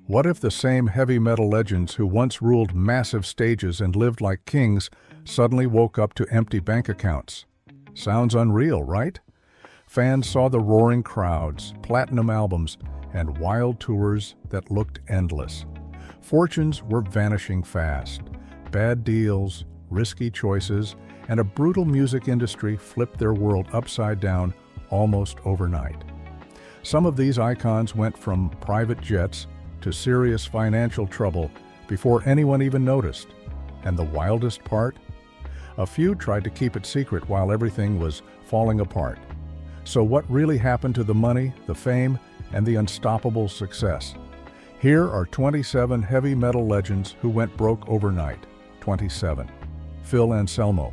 What if the same heavy metal legends who once ruled massive stages and lived like kings suddenly woke up to empty bank accounts? Sounds unreal, right? Fans saw the roaring crowds, platinum albums, and wild tours that looked endless. Fortunes were vanishing fast. Bad deals, risky choices, and a brutal music industry flipped their world upside down almost overnight. Some of these icons went from private jets to serious financial trouble before anyone even noticed. And the wildest part? A few tried to keep it secret while everything was falling apart. So what really happened to the money, the fame, and the unstoppable success? Here are 27 heavy metal legends who went broke overnight. 27. Phil Anselmo.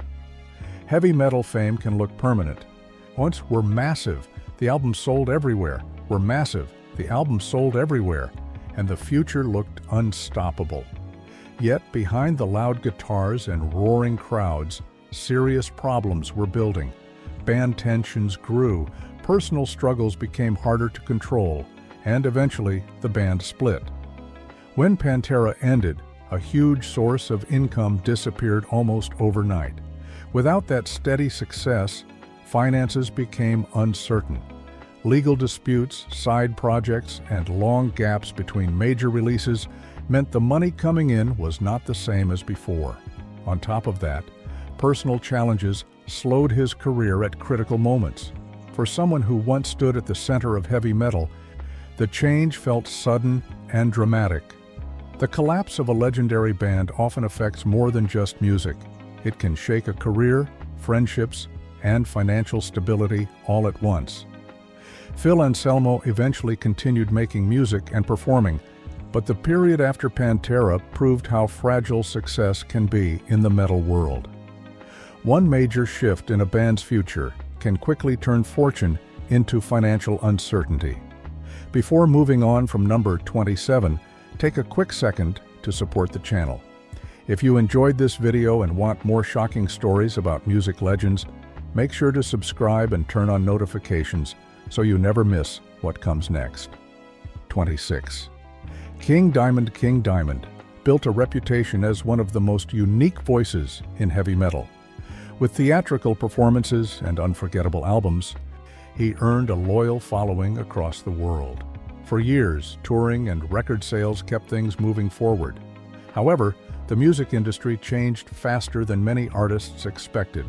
Heavy metal fame can look permanent. Once we're massive, the album sold everywhere. We're massive, the album sold everywhere. And the future looked unstoppable. Yet behind the loud guitars and roaring crowds, serious problems were building. Band tensions grew, personal struggles became harder to control, and eventually the band split. When Pantera ended, a huge source of income disappeared almost overnight. Without that steady success, finances became uncertain. Legal disputes, side projects, and long gaps between major releases meant the money coming in was not the same as before. On top of that, personal challenges slowed his career at critical moments. For someone who once stood at the center of heavy metal, the change felt sudden and dramatic. The collapse of a legendary band often affects more than just music. It can shake a career, friendships, and financial stability all at once. Phil Anselmo eventually continued making music and performing, but the period after Pantera proved how fragile success can be in the metal world. One major shift in a band's future can quickly turn fortune into financial uncertainty. Before moving on from number 27, take a quick second to support the channel. If you enjoyed this video and want more shocking stories about music legends, make sure to subscribe and turn on notifications so you never miss what comes next. 26. King Diamond built a reputation as one of the most unique voices in heavy metal. With theatrical performances and unforgettable albums, he earned a loyal following across the world. For years, touring and record sales kept things moving forward. However, the music industry changed faster than many artists expected.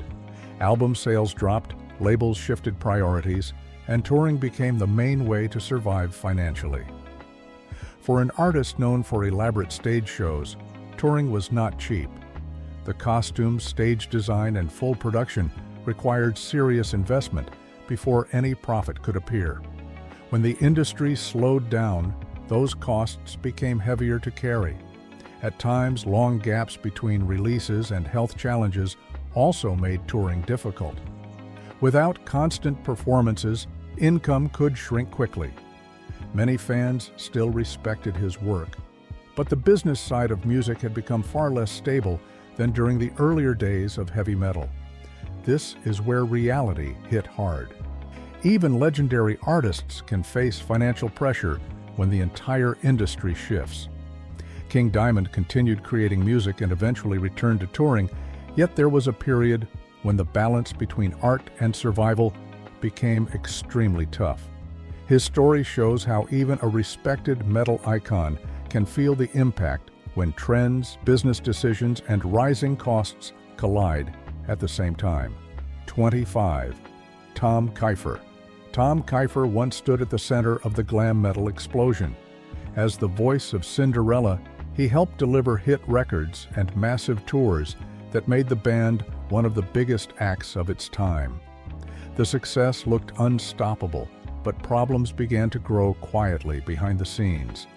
Album sales dropped, labels shifted priorities, and touring became the main way to survive financially. For an artist known for elaborate stage shows, touring was not cheap. The costumes, stage design, and full production required serious investment before any profit could appear. When the industry slowed down, those costs became heavier to carry. At times, long gaps between releases and health challenges also made touring difficult. Without constant performances, income could shrink quickly. Many fans still respected his work, but the business side of music had become far less stable than during the earlier days of heavy metal. This is where reality hit hard. Even legendary artists can face financial pressure when the entire industry shifts. King Diamond continued creating music and eventually returned to touring, yet there was a period when the balance between art and survival became extremely tough. His story shows how even a respected metal icon can feel the impact when trends, business decisions, and rising costs collide at the same time. 25. Tom Keifer. Tom Keifer once stood at the center of the glam metal explosion. As the voice of Cinderella, he helped deliver hit records and massive tours that made the band one of the biggest acts of its time. The success looked unstoppable, but problems began to grow quietly behind the scenes.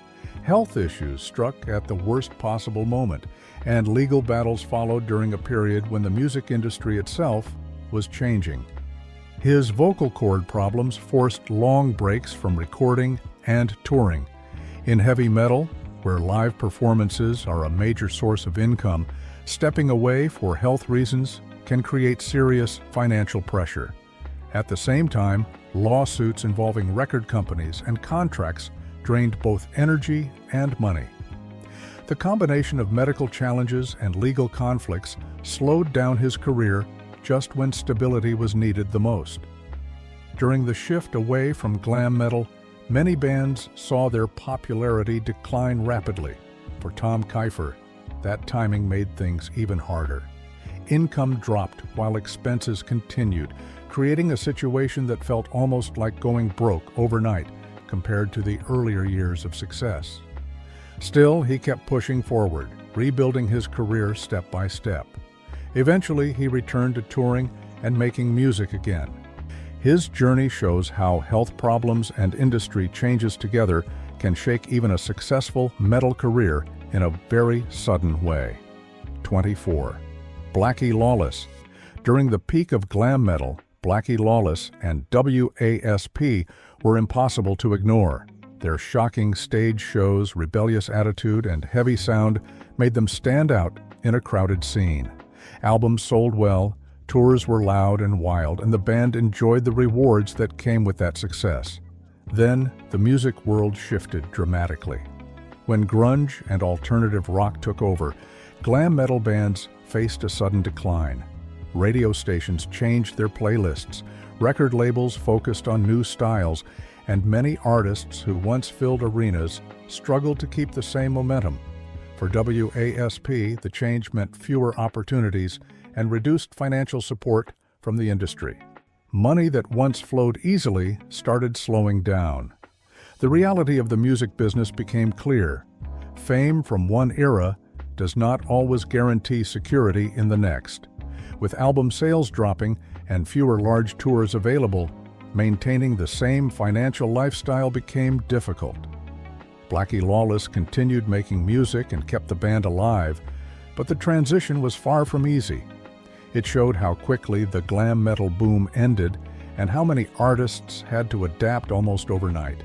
Health issues struck at the worst possible moment, and legal battles followed during a period when the music industry itself was changing. His vocal cord problems forced long breaks from recording and touring. In heavy metal, where live performances are a major source of income, stepping away for health reasons can create serious financial pressure. At the same time, lawsuits involving record companies and contracts drained both energy and money. The combination of medical challenges and legal conflicts slowed down his career just when stability was needed the most. During the shift away from glam metal, many bands saw their popularity decline rapidly. For Tom Keifer, that timing made things even harder. Income dropped while expenses continued, creating a situation that felt almost like going broke overnight compared to the earlier years of success. Still, he kept pushing forward, rebuilding his career step by step. Eventually, he returned to touring and making music again. His journey shows how health problems and industry changes together can shake even a successful metal career in a very sudden way. 24. Blackie Lawless. During the peak of glam metal, Blackie Lawless and W.A.S.P were impossible to ignore. Their shocking stage shows, rebellious attitude, and heavy sound made them stand out in a crowded scene. Albums sold well, tours were loud and wild, and the band enjoyed the rewards that came with that success. Then, the music world shifted dramatically. When grunge and alternative rock took over, glam metal bands faced a sudden decline. Radio stations changed their playlists, record labels focused on new styles, and many artists who once filled arenas struggled to keep the same momentum. For W.A.S.P, the change meant fewer opportunities and reduced financial support from the industry. Money that once flowed easily started slowing down. The reality of the music business became clear. Fame from one era does not always guarantee security in the next. With album sales dropping and fewer large tours available, maintaining the same financial lifestyle became difficult. Blackie Lawless continued making music and kept the band alive, but the transition was far from easy. It showed how quickly the glam metal boom ended and how many artists had to adapt almost overnight.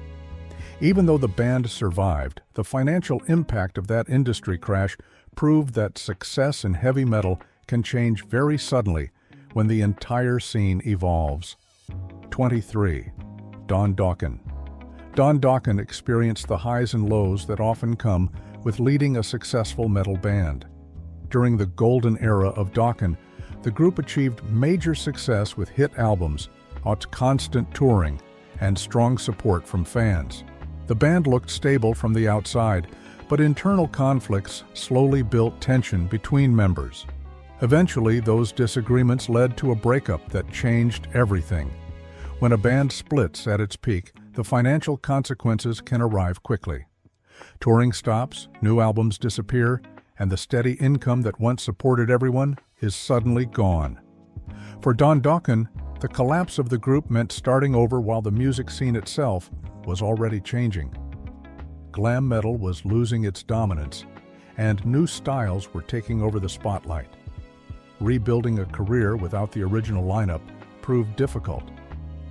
Even though the band survived, the financial impact of that industry crash proved that success in heavy metal can change very suddenly when the entire scene evolves. 23. Dokken. Dokken experienced the highs and lows that often come with leading a successful metal band. During the golden era of Dokken, the group achieved major success with hit albums, constant touring, and strong support from fans. The band looked stable from the outside, but internal conflicts slowly built tension between members. Eventually, those disagreements led to a breakup that changed everything. When a band splits at its peak, the financial consequences can arrive quickly. Touring stops, new albums disappear, and the steady income that once supported everyone is suddenly gone. For Dokken, the collapse of the group meant starting over while the music scene itself was already changing. Glam metal was losing its dominance, and new styles were taking over the spotlight. Rebuilding a career without the original lineup proved difficult.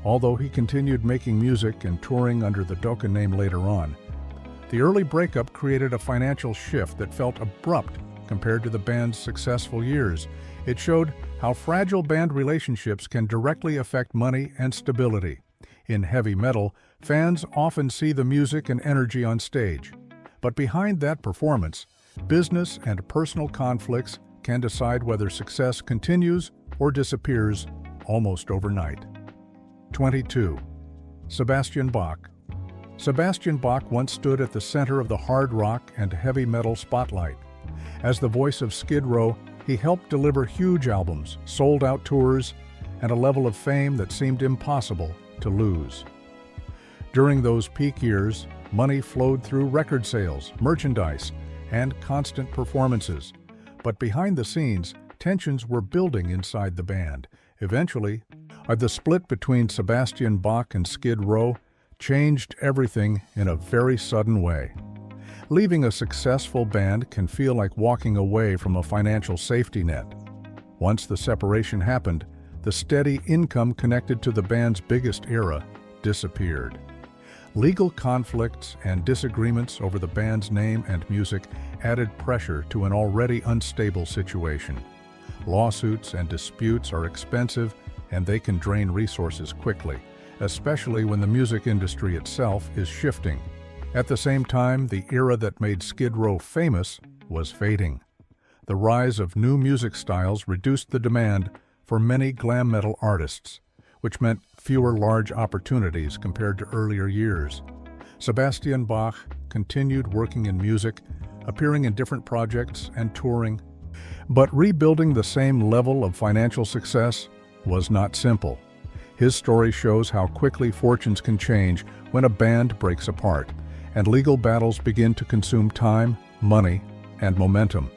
Although he continued making music and touring under the Dokken name later on, the early breakup created a financial shift that felt abrupt compared to the band's successful years. It showed how fragile band relationships can directly affect money and stability. In heavy metal, fans often see the music and energy on stage. But behind that performance, business and personal conflicts can decide whether success continues or disappears almost overnight. 22. Sebastian Bach. Sebastian Bach once stood at the center of the hard rock and heavy metal spotlight. As the voice of Skid Row, he helped deliver huge albums, sold-out tours, and a level of fame that seemed impossible to lose. During those peak years, money flowed through record sales, merchandise, and constant performances. But behind the scenes, tensions were building inside the band. Eventually, the split between Sebastian Bach and Skid Row changed everything in a very sudden way. Leaving a successful band can feel like walking away from a financial safety net. Once the separation happened, the steady income connected to the band's biggest era disappeared. Legal conflicts and disagreements over the band's name and music added pressure to an already unstable situation. Lawsuits and disputes are expensive, and they can drain resources quickly, especially when the music industry itself is shifting. At the same time, the era that made Skid Row famous was fading. The rise of new music styles reduced the demand for many glam metal artists, which meant fewer large opportunities compared to earlier years. Sebastian Bach continued working in music, appearing in different projects and touring. But rebuilding the same level of financial success was not simple. His story shows how quickly fortunes can change when a band breaks apart, and legal battles begin to consume time, money, and momentum.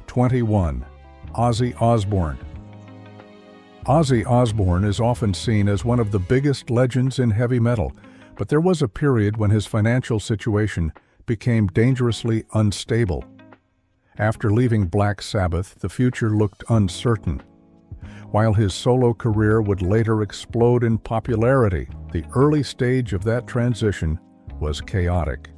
21. Ozzy Osbourne. Ozzy Osbourne is often seen as one of the biggest legends in heavy metal, but there was a period when his financial situation became dangerously unstable. After leaving Black Sabbath, the future looked uncertain. While his solo career would later explode in popularity, the early stage of that transition was chaotic.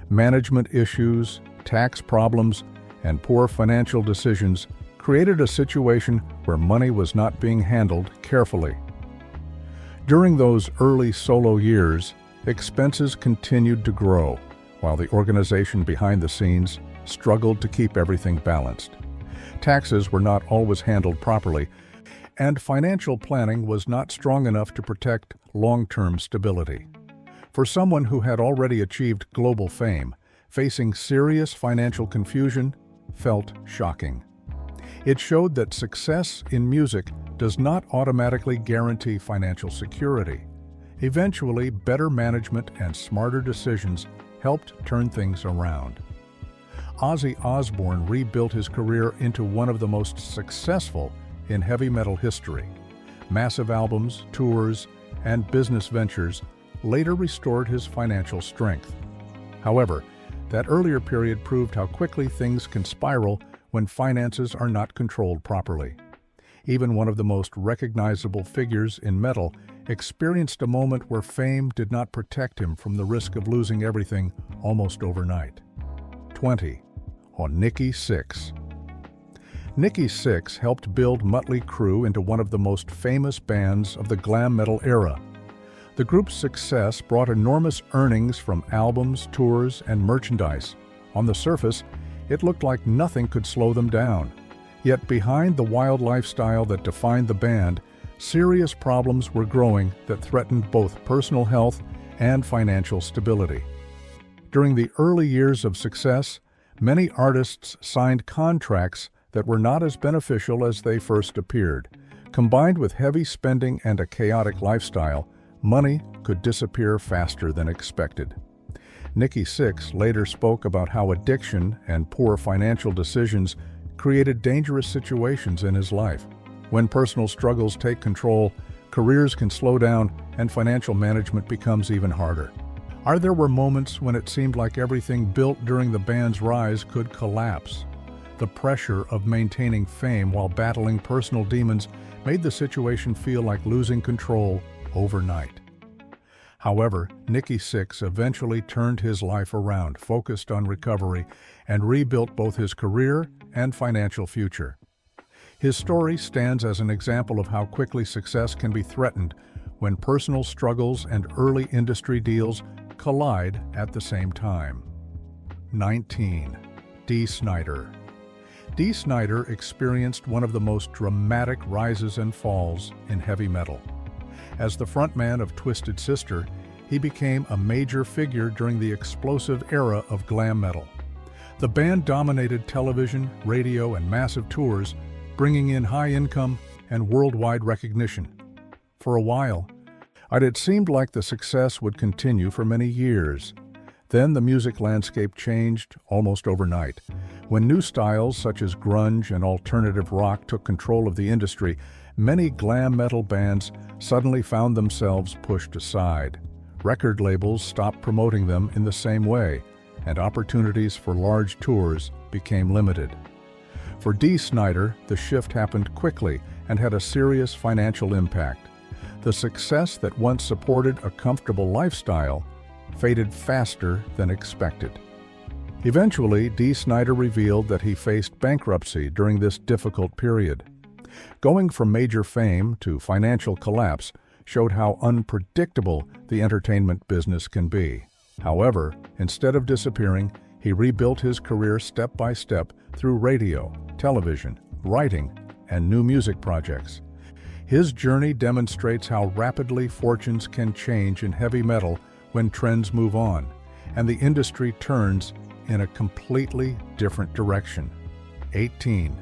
Management issues, tax problems, and poor financial decisions created a situation where money was not being handled carefully. During those early solo years, expenses continued to grow, while the organization behind the scenes struggled to keep everything balanced. Taxes were not always handled properly, and financial planning was not strong enough to protect long-term stability. For someone who had already achieved global fame, facing serious financial confusion felt shocking. It showed that success in music does not automatically guarantee financial security. Eventually, better management and smarter decisions helped turn things around. Ozzy Osbourne rebuilt his career into one of the most successful in heavy metal history. Massive albums, tours, and business ventures later restored his financial strength. However, that earlier period proved how quickly things can spiral when finances are not controlled properly. Even one of the most recognizable figures in metal experienced a moment where fame did not protect him from the risk of losing everything almost overnight. 20. Nikki Sixx. Nikki Sixx helped build Motley Crue into one of the most famous bands of the glam metal era. The group's success brought enormous earnings from albums, tours, and merchandise. On the surface, it looked like nothing could slow them down. Yet behind the wild lifestyle that defined the band, serious problems were growing that threatened both personal health and financial stability. During the early years of success, many artists signed contracts that were not as beneficial as they first appeared. Combined with heavy spending and a chaotic lifestyle, money could disappear faster than expected. Nikki Sixx later spoke about how addiction and poor financial decisions created dangerous situations in his life. When personal struggles take control, careers can slow down and financial management becomes even harder. There were moments when it seemed like everything built during the band's rise could collapse. The pressure of maintaining fame while battling personal demons made the situation feel like losing control overnight. However, Nikki Sixx eventually turned his life around, focused on recovery, and rebuilt both his career and financial future. His story stands as an example of how quickly success can be threatened when personal struggles and early industry deals collide at the same time. 19. Dee Snider. Dee Snider experienced one of the most dramatic rises and falls in heavy metal. As the frontman of Twisted Sister, he became a major figure during the explosive era of glam metal. The band dominated television, radio, and massive tours, bringing in high income and worldwide recognition. For a while, it seemed like the success would continue for many years. Then the music landscape changed almost overnight. When new styles such as grunge and alternative rock took control of the industry, many glam metal bands suddenly found themselves pushed aside. Record labels stopped promoting them in the same way, and opportunities for large tours became limited. For Dee Snider, the shift happened quickly and had a serious financial impact. The success that once supported a comfortable lifestyle faded faster than expected. Eventually, Dee Snider revealed that he faced bankruptcy during this difficult period. Going from major fame to financial collapse showed how unpredictable the entertainment business can be. However, instead of disappearing, he rebuilt his career step by step through radio, television, writing, and new music projects. His journey demonstrates how rapidly fortunes can change in heavy metal when trends move on, and the industry turns in a completely different direction. 18.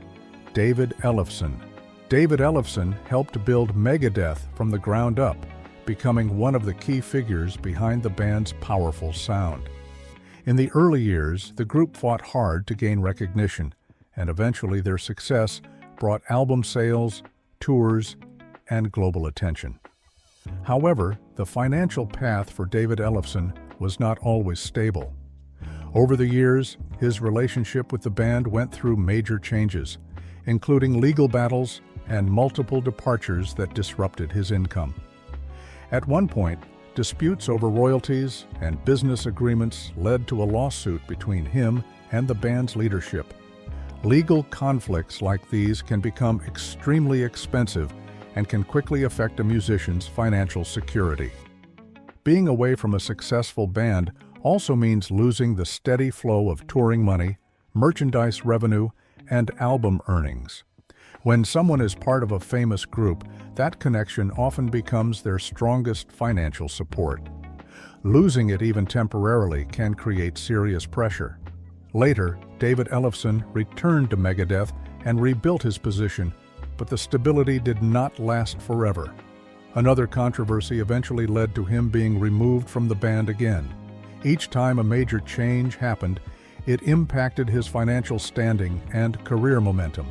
David Ellefson. David Ellefson helped build Megadeth from the ground up, becoming one of the key figures behind the band's powerful sound. In the early years, the group fought hard to gain recognition, and eventually their success brought album sales, tours, and global attention. However, the financial path for David Ellefson was not always stable. Over the years, his relationship with the band went through major changes, including legal battles and multiple departures that disrupted his income. At one point, disputes over royalties and business agreements led to a lawsuit between him and the band's leadership. Legal conflicts like these can become extremely expensive and can quickly affect a musician's financial security. Being away from a successful band also means losing the steady flow of touring money, merchandise revenue, and album earnings. When someone is part of a famous group, that connection often becomes their strongest financial support. Losing it even temporarily can create serious pressure. Later, David Ellefson returned to Megadeth and rebuilt his position, but the stability did not last forever. Another controversy eventually led to him being removed from the band again. Each time a major change happened, it impacted his financial standing and career momentum.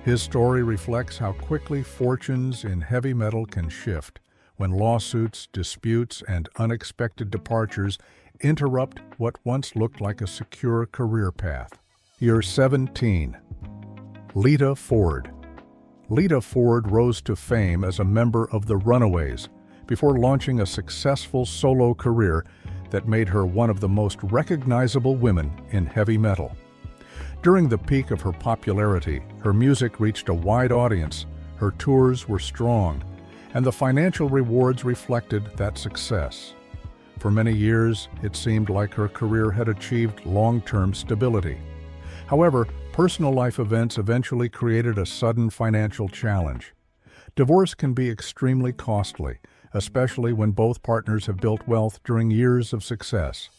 His story reflects how quickly fortunes in heavy metal can shift when lawsuits, disputes, and unexpected departures interrupt what once looked like a secure career path. Year 17. Lita Ford. Lita Ford rose to fame as a member of the Runaways before launching a successful solo career that made her one of the most recognizable women in heavy metal. During the peak of her popularity, her music reached a wide audience, her tours were strong, and the financial rewards reflected that success. For many years, it seemed like her career had achieved long-term stability. However, personal life events eventually created a sudden financial challenge. Divorce can be extremely costly, especially when both partners have built wealth during years of success.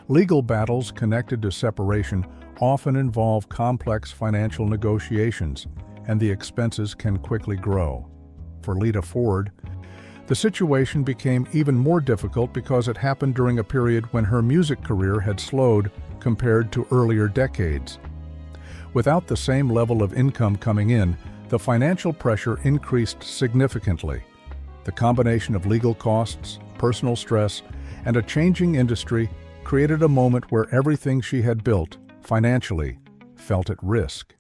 Legal battles connected to separation often involve complex financial negotiations, and the expenses can quickly grow. For Lita Ford, the situation became even more difficult because it happened during a period when her music career had slowed compared to earlier decades. Without the same level of income coming in, the financial pressure increased significantly. The combination of legal costs, personal stress, and a changing industry created a moment where everything she had built, financially, felt at risk.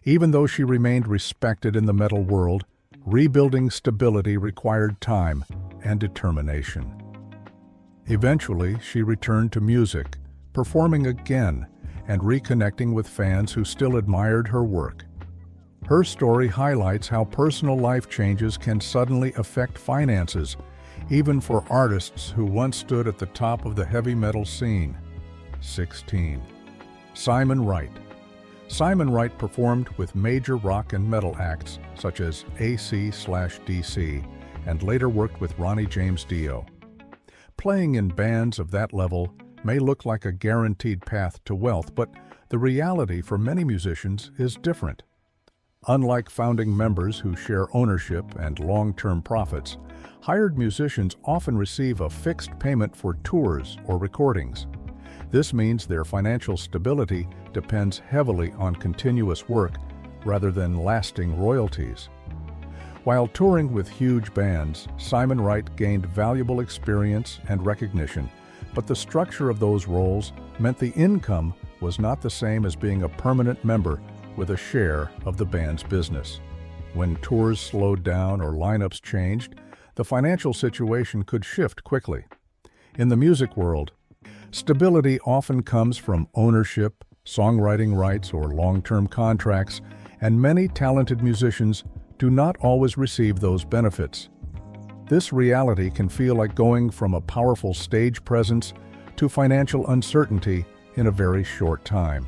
Even though she remained respected in the metal world, rebuilding stability required time and determination. Eventually, she returned to music, performing again and reconnecting with fans who still admired her work. Her story highlights how personal life changes can suddenly affect finances, even for artists who once stood at the top of the heavy metal scene. 16. Simon Wright. Simon Wright performed with major rock and metal acts such as AC/DC and later worked with Ronnie James Dio. Playing in bands of that level may look like a guaranteed path to wealth, but the reality for many musicians is different. Unlike founding members who share ownership and long-term profits, hired musicians often receive a fixed payment for tours or recordings. This means their financial stability depends heavily on continuous work rather than lasting royalties. While touring with huge bands, Simon Wright gained valuable experience and recognition, but the structure of those roles meant the income was not the same as being a permanent member with a share of the band's business. When tours slowed down or lineups changed, the financial situation could shift quickly. In the music world, stability often comes from ownership, songwriting rights, or long-term contracts, and many talented musicians do not always receive those benefits. This reality can feel like going from a powerful stage presence to financial uncertainty in a very short time.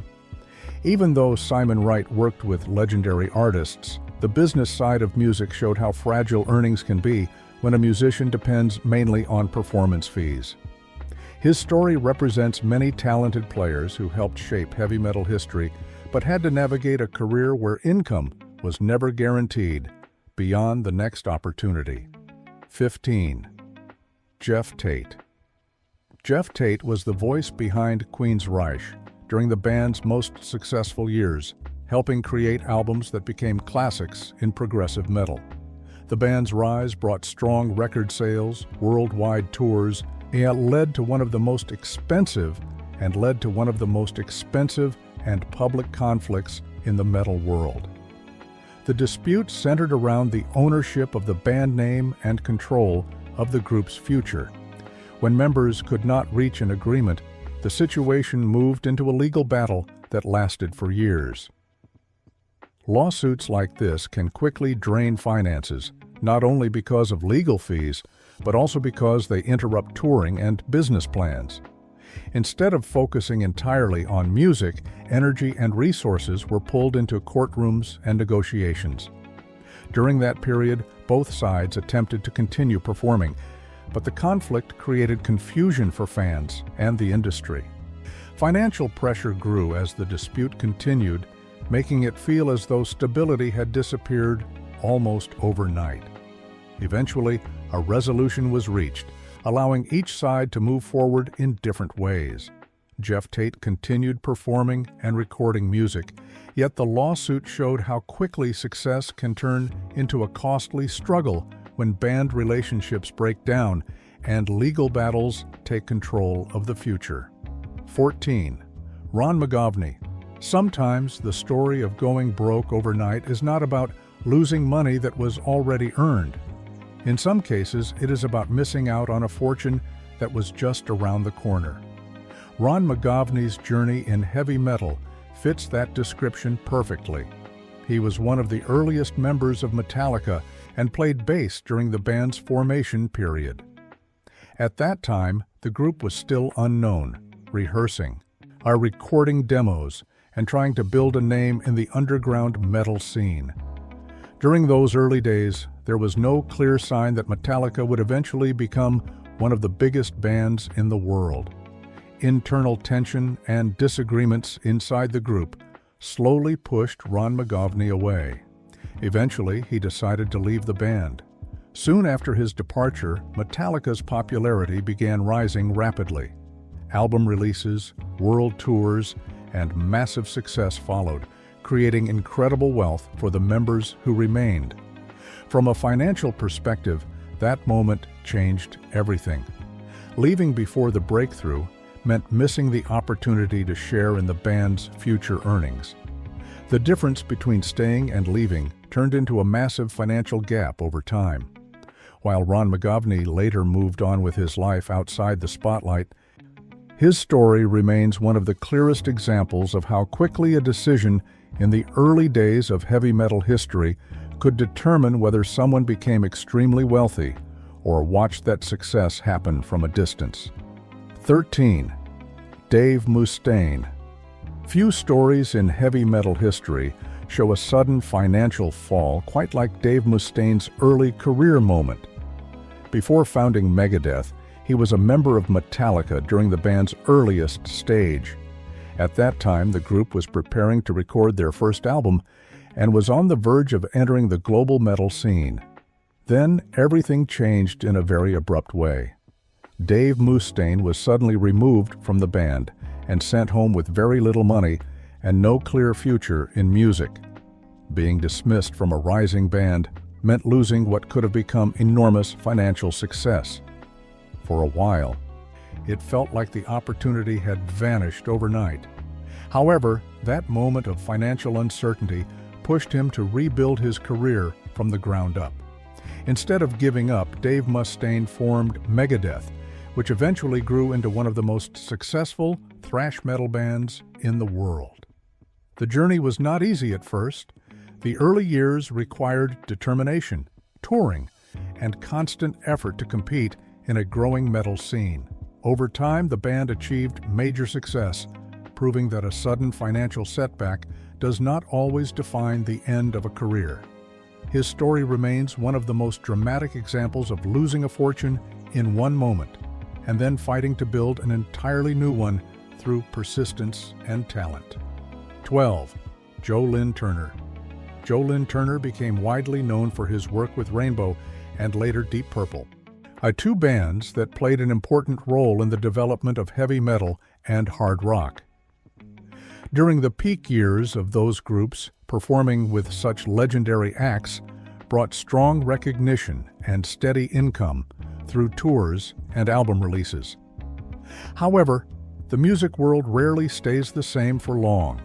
Even though Simon Wright worked with legendary artists, the business side of music showed how fragile earnings can be when a musician depends mainly on performance fees. His story represents many talented players who helped shape heavy metal history, but had to navigate a career where income was never guaranteed beyond the next opportunity. 15. Geoff Tate. Geoff Tate was the voice behind Queen's Reich during the band's most successful years, helping create albums that became classics in progressive metal. The band's rise brought strong record sales, worldwide tours, and led to one of the most expensive and public conflicts in the metal world. The dispute centered around the ownership of the band name and control of the group's future. When members could not reach an agreement, the situation moved into a legal battle that lasted for years. Lawsuits like this can quickly drain finances, not only because of legal fees, but also because they interrupt touring and business plans. Instead of focusing entirely on music, energy and resources were pulled into courtrooms and negotiations. During that period, both sides attempted to continue performing, but the conflict created confusion for fans and the industry. Financial pressure grew as the dispute continued, making it feel as though stability had disappeared almost overnight. Eventually, a resolution was reached, allowing each side to move forward in different ways. Geoff Tate continued performing and recording music, yet the lawsuit showed how quickly success can turn into a costly struggle when band relationships break down and legal battles take control of the future. 14. Ron McGovny. Sometimes the story of going broke overnight is not about losing money that was already earned. In some cases, it is about missing out on a fortune that was just around the corner. Ron McGovny's journey in heavy metal fits that description perfectly. He was one of the earliest members of Metallica and played bass during the band's formation period. At that time, the group was still unknown, rehearsing, recording demos, and trying to build a name in the underground metal scene. During those early days, there was no clear sign that Metallica would eventually become one of the biggest bands in the world. Internal tension and disagreements inside the group slowly pushed Ron McGovny away. Eventually, he decided to leave the band. Soon after his departure, Metallica's popularity began rising rapidly. Album releases, world tours, and massive success followed, creating incredible wealth for the members who remained. From a financial perspective, that moment changed everything. Leaving before the breakthrough meant missing the opportunity to share in the band's future earnings. The difference between staying and leaving turned into a massive financial gap over time. While Ron McGovny later moved on with his life outside the spotlight, his story remains one of the clearest examples of how quickly a decision in the early days of heavy metal history could determine whether someone became extremely wealthy or watched that success happen from a distance. 13. Dave Mustaine. Few stories in heavy metal history show a sudden financial fall quite like Dave Mustaine's early career moment. Before founding Megadeth, he was a member of Metallica during the band's earliest stage. At that time, the group was preparing to record their first album and was on the verge of entering the global metal scene. Then, everything changed in a very abrupt way. Dave Mustaine was suddenly removed from the band and sent home with very little money and no clear future in music. Being dismissed from a rising band meant losing what could have become enormous financial success. For a while, it felt like the opportunity had vanished overnight. However, that moment of financial uncertainty pushed him to rebuild his career from the ground up. Instead of giving up, Dave Mustaine formed Megadeth, which eventually grew into one of the most successful thrash metal bands in the world. The journey was not easy at first. The early years required determination, touring, and constant effort to compete in a growing metal scene. Over time, the band achieved major success, proving that a sudden financial setback does not always define the end of a career. His story remains one of the most dramatic examples of losing a fortune in one moment, and then fighting to build an entirely new one through persistence and talent. 12. Lynn Turner. Lynn Turner became widely known for his work with Rainbow and later Deep Purple, two bands that played an important role in the development of heavy metal and hard rock. During the peak years of those groups, performing with such legendary acts brought strong recognition and steady income through tours and album releases. However, the music world rarely stays the same for long.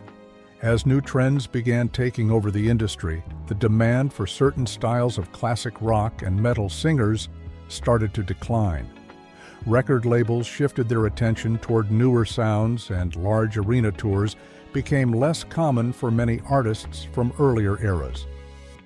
As new trends began taking over the industry, the demand for certain styles of classic rock and metal singers started to decline. Record labels shifted their attention toward newer sounds, and large arena tours became less common for many artists from earlier eras.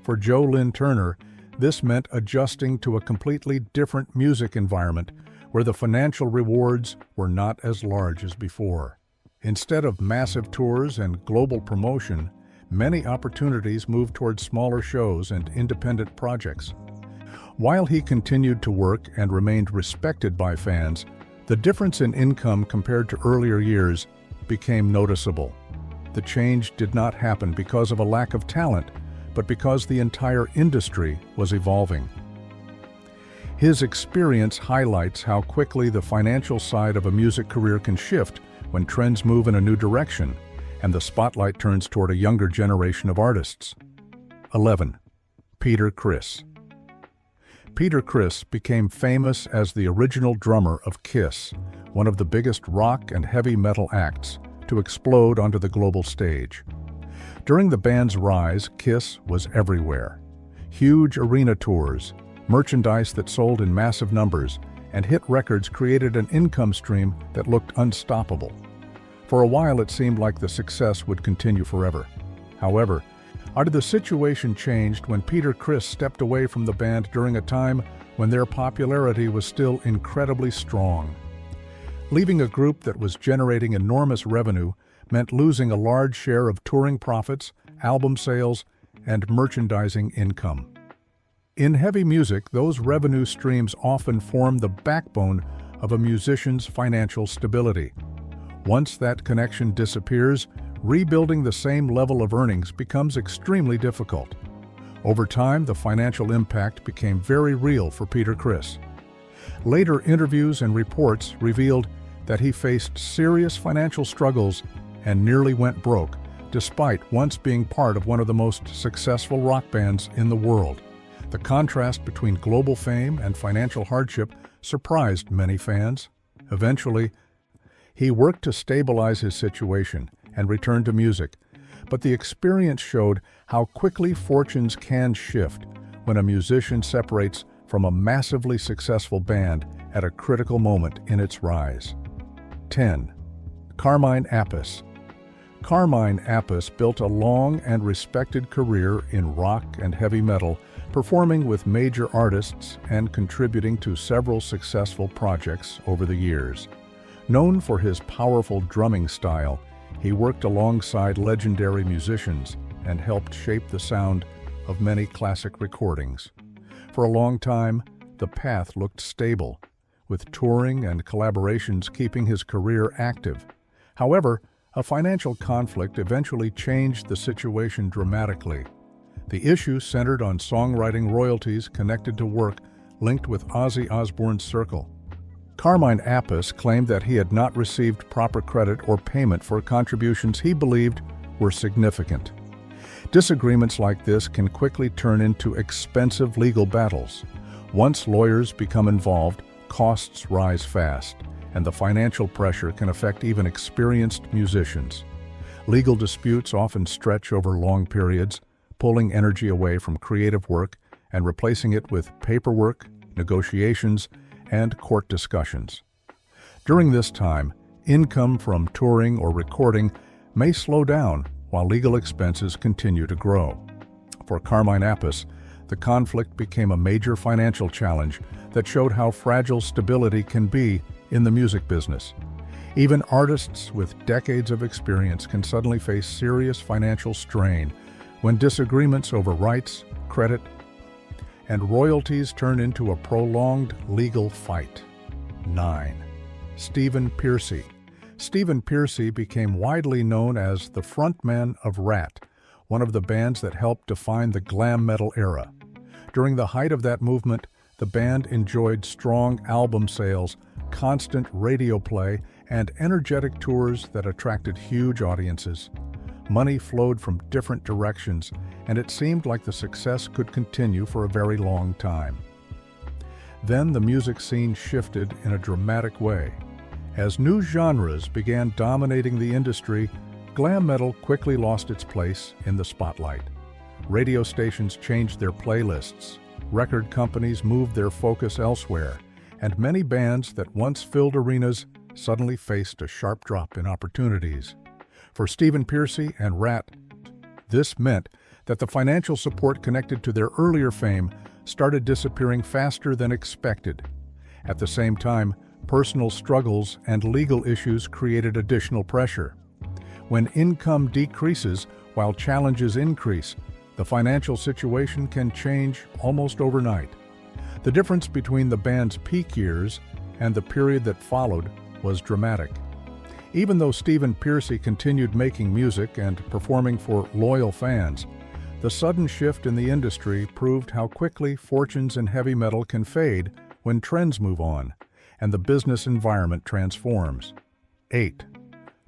For Lynn Turner, this meant adjusting to a completely different music environment where the financial rewards were not as large as before. Instead of massive tours and global promotion, many opportunities moved toward smaller shows and independent projects. While he continued to work and remained respected by fans, the difference in income compared to earlier years became noticeable. The change did not happen because of a lack of talent, but because the entire industry was evolving. His experience highlights how quickly the financial side of a music career can shift when trends move in a new direction and the spotlight turns toward a younger generation of artists. 11. Criss. Criss became famous as the original drummer of Kiss, one of the biggest rock and heavy metal acts to explode onto the global stage. During the band's rise, Kiss was everywhere. Huge arena tours, merchandise that sold in massive numbers, and hit records created an income stream that looked unstoppable. For a while, it seemed like the success would continue forever. However, the situation changed when Criss stepped away from the band during a time when their popularity was still incredibly strong. Leaving a group that was generating enormous revenue meant losing a large share of touring profits, album sales, and merchandising income. In heavy music, those revenue streams often form the backbone of a musician's financial stability. Once that connection disappears, rebuilding the same level of earnings becomes extremely difficult. Over time, the financial impact became very real for Criss. Later interviews and reports revealed that he faced serious financial struggles and nearly went broke, despite once being part of one of the most successful rock bands in the world. The contrast between global fame and financial hardship surprised many fans. Eventually, he worked to stabilize his situation and returned to music, but the experience showed how quickly fortunes can shift when a musician separates from a massively successful band at a critical moment in its rise. 10. Carmine Appice. Carmine Appice built a long and respected career in rock and heavy metal, performing with major artists and contributing to several successful projects over the years. Known for his powerful drumming style, he worked alongside legendary musicians and helped shape the sound of many classic recordings. For a long time, the path looked stable, with touring and collaborations keeping his career active. However, a financial conflict eventually changed the situation dramatically. The issue centered on songwriting royalties connected to work linked with Ozzy Osbourne's circle. Carmine Appice claimed that he had not received proper credit or payment for contributions he believed were significant. Disagreements like this can quickly turn into expensive legal battles. Once lawyers become involved, costs rise fast, and the financial pressure can affect even experienced musicians. Legal disputes often stretch over long periods, pulling energy away from creative work and replacing it with paperwork, negotiations, and court discussions. During this time, income from touring or recording may slow down while legal expenses continue to grow. For Carmine Appice, the conflict became a major financial challenge that showed how fragile stability can be in the music business. Even artists with decades of experience can suddenly face serious financial strain when disagreements over rights, credit, and royalties turn into a prolonged legal fight. 9. Stephen Pearcy. Stephen Pearcy became widely known as the frontman of Rat, one of the bands that helped define the glam metal era. During the height of that movement, the band enjoyed strong album sales, constant radio play, and energetic tours that attracted huge audiences. Money flowed from different directions, and it seemed like the success could continue for a very long time. Then the music scene shifted in a dramatic way. As new genres began dominating the industry, glam metal quickly lost its place in the spotlight. Radio stations changed their playlists, record companies moved their focus elsewhere, and many bands that once filled arenas suddenly faced a sharp drop in opportunities. For Stephen Pearcy and Rat, this meant that the financial support connected to their earlier fame started disappearing faster than expected. At the same time, personal struggles and legal issues created additional pressure. When income decreases while challenges increase, the financial situation can change almost overnight. The difference between the band's peak years and the period that followed was dramatic. Even though Stephen Pearcy continued making music and performing for loyal fans, the sudden shift in the industry proved how quickly fortunes in heavy metal can fade when trends move on and the business environment transforms. 8.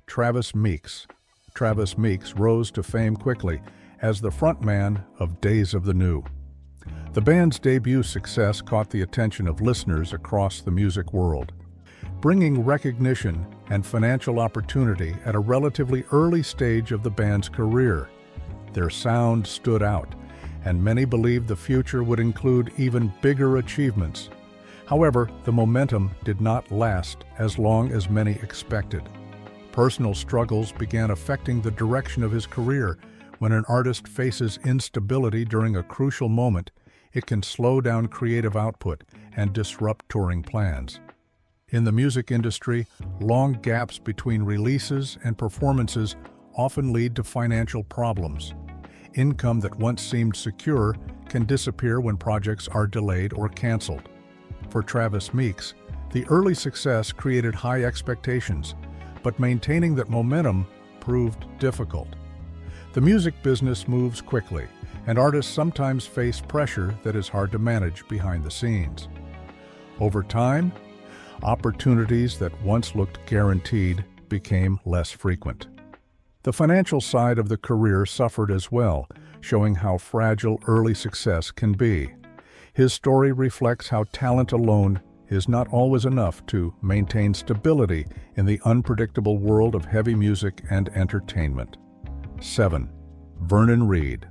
Travis Meeks. Travis Meeks rose to fame quickly as the frontman of Days of the New. The band's debut success caught the attention of listeners across the music world, bringing recognition and financial opportunity at a relatively early stage of the band's career. Their sound stood out, and many believed the future would include even bigger achievements. However, the momentum did not last as long as many expected. Personal struggles began affecting the direction of his career. When an artist faces instability during a crucial moment, it can slow down creative output and disrupt touring plans. In the music industry, long gaps between releases and performances often lead to financial problems. Income that once seemed secure can disappear when projects are delayed or canceled. For Travis Meeks, the early success created high expectations, but maintaining that momentum proved difficult. The music business moves quickly, and artists sometimes face pressure that is hard to manage behind the scenes. Over time, opportunities that once looked guaranteed became less frequent. The financial side of the career suffered as well, showing how fragile early success can be. His story reflects how talent alone is not always enough to maintain stability in the unpredictable world of heavy music and entertainment. 7. Vernon Reid.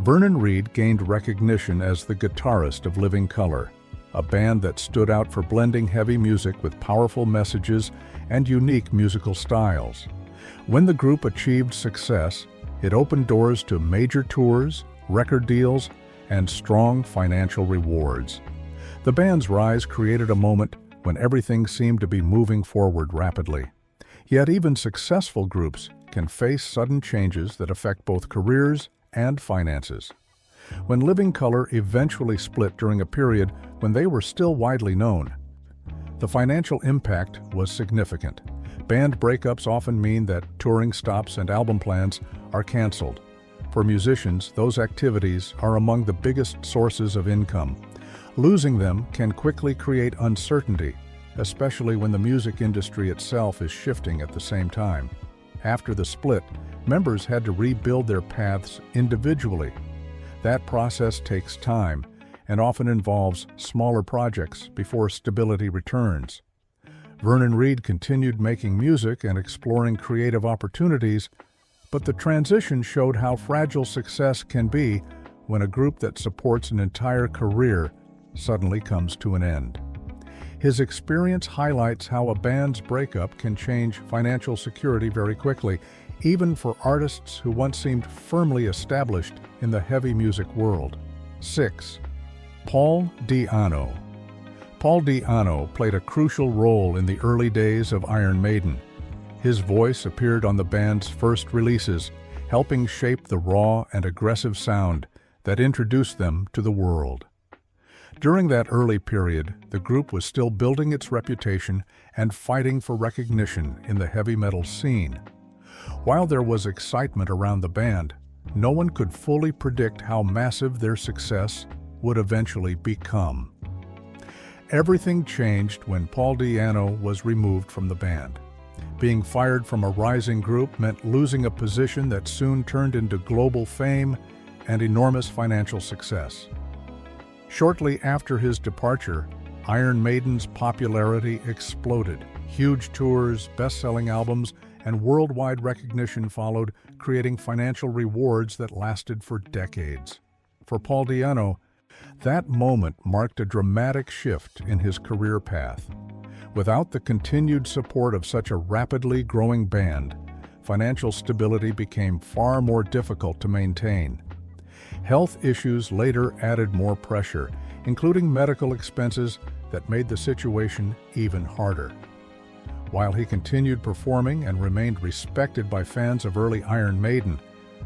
Vernon Reid gained recognition as the guitarist of Living Colour, a band that stood out for blending heavy music with powerful messages and unique musical styles. When the group achieved success, it opened doors to major tours, record deals, and strong financial rewards. The band's rise created a moment when everything seemed to be moving forward rapidly. Yet even successful groups can face sudden changes that affect both careers and finances. When Living Colour eventually split during a period when they were still widely known, the financial impact was significant. Band breakups often mean that touring stops and album plans are canceled. For musicians, those activities are among the biggest sources of income. Losing them can quickly create uncertainty, especially when the music industry itself is shifting at the same time. After the split, members had to rebuild their paths individually. That process takes time and often involves smaller projects before stability returns. Vernon Reid continued making music and exploring creative opportunities, but the transition showed how fragile success can be when a group that supports an entire career suddenly comes to an end. His experience highlights how a band's breakup can change financial security very quickly, even for artists who once seemed firmly established in the heavy music world. 6. Paul Di'Anno. Paul Di'Anno played a crucial role in the early days of Iron Maiden. His voice appeared on the band's first releases, helping shape the raw and aggressive sound that introduced them to the world. During that early period, the group was still building its reputation and fighting for recognition in the heavy metal scene. While there was excitement around the band, no one could fully predict how massive their success would eventually become. Everything changed when Paul Di'Anno was removed from the band. Being fired from a rising group meant losing a position that soon turned into global fame and enormous financial success. Shortly after his departure, Iron Maiden's popularity exploded. Huge tours, best-selling albums, and worldwide recognition followed, creating financial rewards that lasted for decades. For Paul Di'Anno, that moment marked a dramatic shift in his career path. Without the continued support of such a rapidly growing band, financial stability became far more difficult to maintain. Health issues later added more pressure, including medical expenses that made the situation even harder. While he continued performing and remained respected by fans of early Iron Maiden,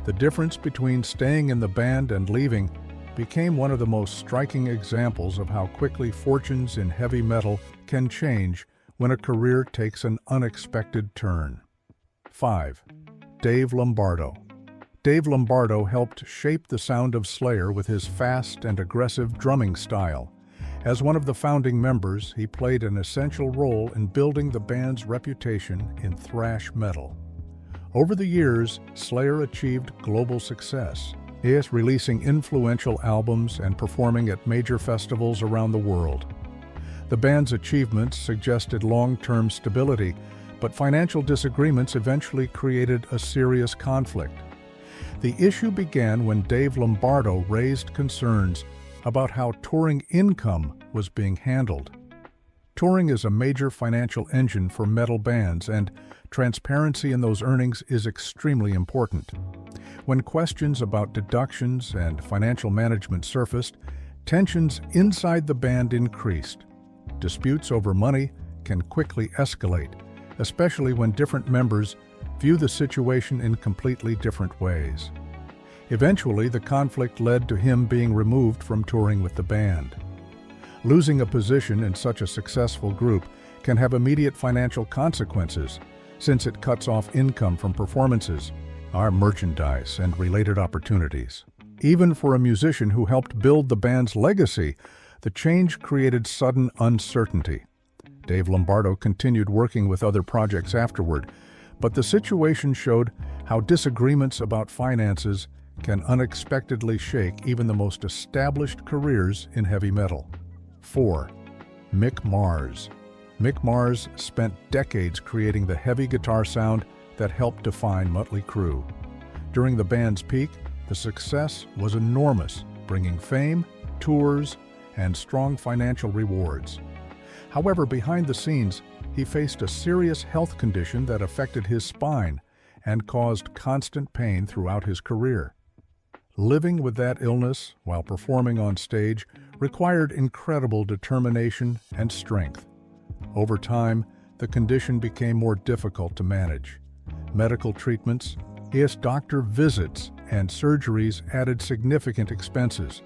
the difference between staying in the band and leaving became one of the most striking examples of how quickly fortunes in heavy metal can change when a career takes an unexpected turn. 5. Dave Lombardo. Dave Lombardo helped shape the sound of Slayer with his fast and aggressive drumming style. As one of the founding members, he played an essential role in building the band's reputation in thrash metal. Over the years, Slayer achieved global success, releasing influential albums and performing at major festivals around the world. The band's achievements suggested long-term stability, but financial disagreements eventually created a serious conflict. The issue began when Dave Lombardo raised concerns about how touring income was being handled. Touring is a major financial engine for metal bands, and transparency in those earnings is extremely important. When questions about deductions and financial management surfaced, tensions inside the band increased. Disputes over money can quickly escalate, especially when different members view the situation in completely different ways. Eventually, the conflict led to him being removed from touring with the band. Losing a position in such a successful group can have immediate financial consequences, since it cuts off income from performances, our merchandise, and related opportunities. Even for a musician who helped build the band's legacy, the change created sudden uncertainty. Dave Lombardo continued working with other projects afterward, but the situation showed how disagreements about finances can unexpectedly shake even the most established careers in heavy metal. 4. Mick Mars. Mick Mars spent decades creating the heavy guitar sound that helped define Motley Crue. During the band's peak, the success was enormous, bringing fame, tours, and strong financial rewards. However, behind the scenes, he faced a serious health condition that affected his spine and caused constant pain throughout his career. Living with that illness while performing on stage required incredible determination and strength. Over time, the condition became more difficult to manage. Medical treatments, doctor visits, and surgeries added significant expenses.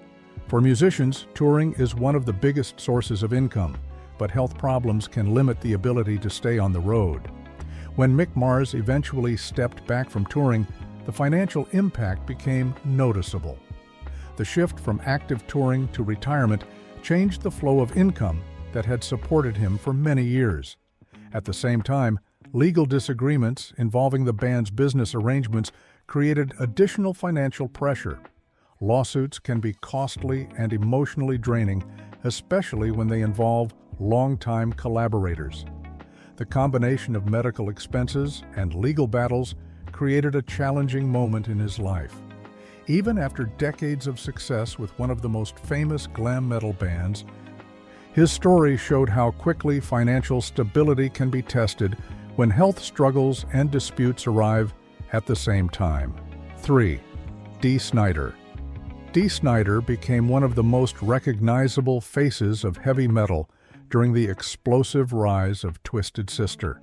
For musicians, touring is one of the biggest sources of income, but health problems can limit the ability to stay on the road. When Mick Mars eventually stepped back from touring, the financial impact became noticeable. The shift from active touring to retirement changed the flow of income that had supported him for many years. At the same time, legal disagreements involving the band's business arrangements created additional financial pressure. Lawsuits can be costly and emotionally draining, especially when they involve longtime collaborators. The combination of medical expenses and legal battles created a challenging moment in his life. Even after decades of success with one of the most famous glam metal bands, his story showed how quickly financial stability can be tested when health struggles and disputes arrive at the same time. 3. Dee Snider. Dee Snider became one of the most recognizable faces of heavy metal during the explosive rise of Twisted Sister.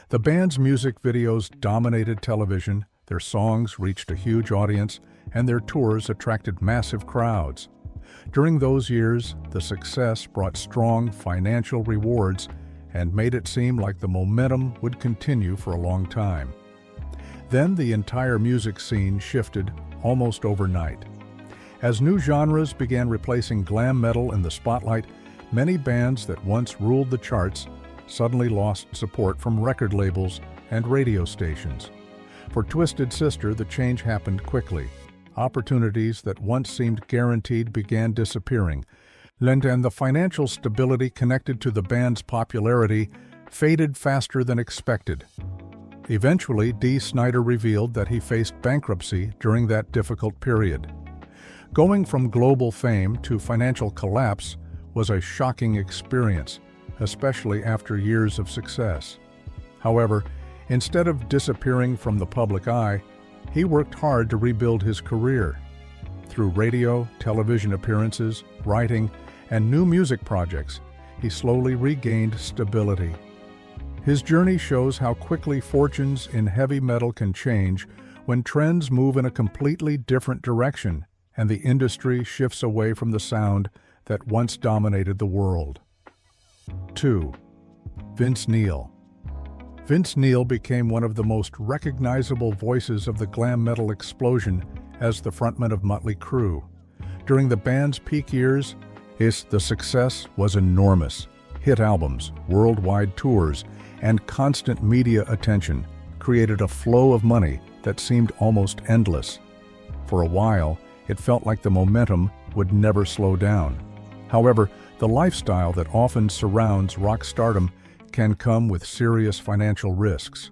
The band's music videos dominated television, their songs reached a huge audience, and their tours attracted massive crowds. During those years, the success brought strong financial rewards and made it seem like the momentum would continue for a long time. Then the entire music scene shifted almost overnight. As new genres began replacing glam metal in the spotlight, many bands that once ruled the charts suddenly lost support from record labels and radio stations. For Twisted Sister, the change happened quickly. Opportunities that once seemed guaranteed began disappearing, and the financial stability connected to the band's popularity faded faster than expected. Eventually, Dee Snider revealed that he faced bankruptcy during that difficult period. Going from global fame to financial collapse was a shocking experience, especially after years of success. However, instead of disappearing from the public eye, he worked hard to rebuild his career. Through radio, television appearances, writing, and new music projects, he slowly regained stability. His journey shows how quickly fortunes in heavy metal can change when trends move in a completely different direction and the industry shifts away from the sound that once dominated the world. 2. Vince Neil. Vince Neil became one of the most recognizable voices of the glam metal explosion as the frontman of Motley Crue. During the band's peak years, the success was enormous. Hit albums, worldwide tours, and constant media attention created a flow of money that seemed almost endless. For a while, it felt like the momentum would never slow down. However, the lifestyle that often surrounds rock stardom can come with serious financial risks.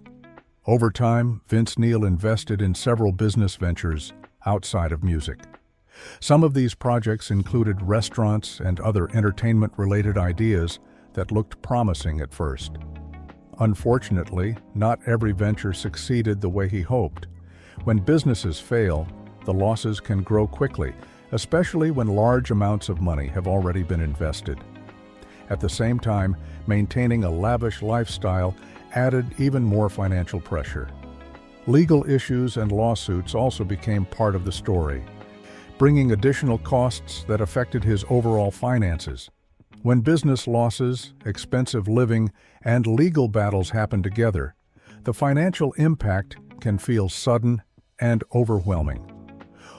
Over time, Vince Neil invested in several business ventures outside of music. Some of these projects included restaurants and other entertainment-related ideas that looked promising at first. Unfortunately, not every venture succeeded the way he hoped. When businesses fail, the losses can grow quickly, especially when large amounts of money have already been invested. At the same time, maintaining a lavish lifestyle added even more financial pressure. Legal issues and lawsuits also became part of the story, bringing additional costs that affected his overall finances. When business losses, expensive living, and legal battles happen together, the financial impact can feel sudden and overwhelming.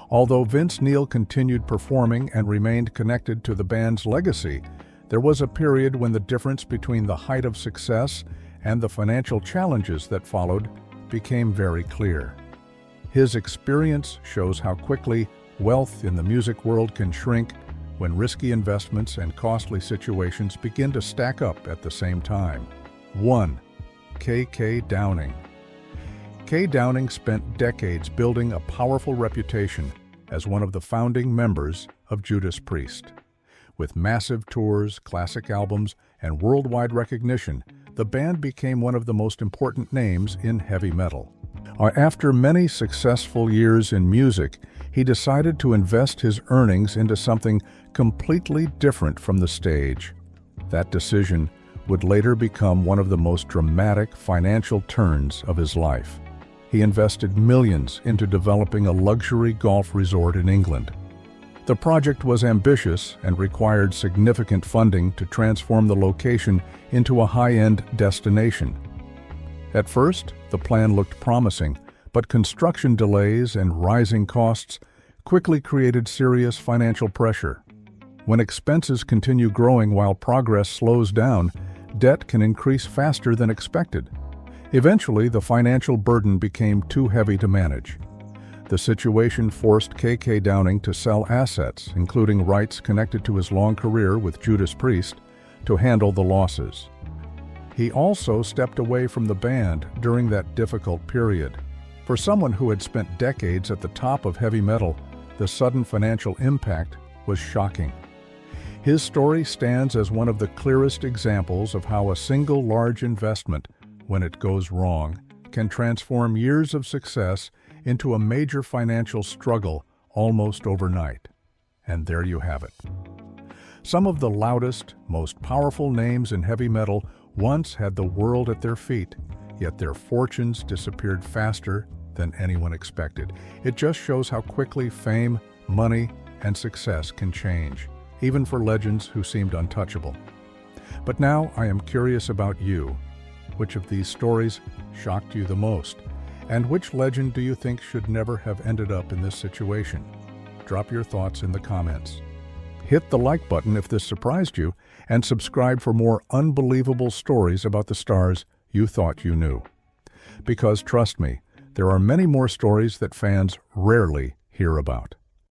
Although Vince Neil continued performing and remained connected to the band's legacy, there was a period when the difference between the height of success and the financial challenges that followed became very clear. His experience shows how quickly wealth in the music world can shrink when risky investments and costly situations begin to stack up at the same time. 1. K.K. Downing. K. Downing spent decades building a powerful reputation as one of the founding members of Judas Priest. With massive tours, classic albums, and worldwide recognition, the band became one of the most important names in heavy metal. After many successful years in music, he decided to invest his earnings into something completely different from the stage. That decision would later become one of the most dramatic financial turns of his life. He invested millions into developing a luxury golf resort in England. The project was ambitious and required significant funding to transform the location into a high-end destination. At first, the plan looked promising, but construction delays and rising costs quickly created serious financial pressure. When expenses continue growing while progress slows down, debt can increase faster than expected. Eventually, the financial burden became too heavy to manage. The situation forced K.K. Downing to sell assets, including rights connected to his long career with Judas Priest, to handle the losses. He also stepped away from the band during that difficult period. For someone who had spent decades at the top of heavy metal, the sudden financial impact was shocking. His story stands as one of the clearest examples of how a single large investment, when it goes wrong, can transform years of success into a major financial struggle almost overnight. And there you have it. Some of the loudest, most powerful names in heavy metal once had the world at their feet, yet their fortunes disappeared faster than anyone expected. It just shows how quickly fame, money, and success can change, even for legends who seemed untouchable. But now I am curious about you. Which of these stories shocked you the most? And which legend do you think should never have ended up in this situation? Drop your thoughts in the comments. Hit the like button if this surprised you, and subscribe for more unbelievable stories about the stars you thought you knew. Because trust me, there are many more stories that fans rarely hear about.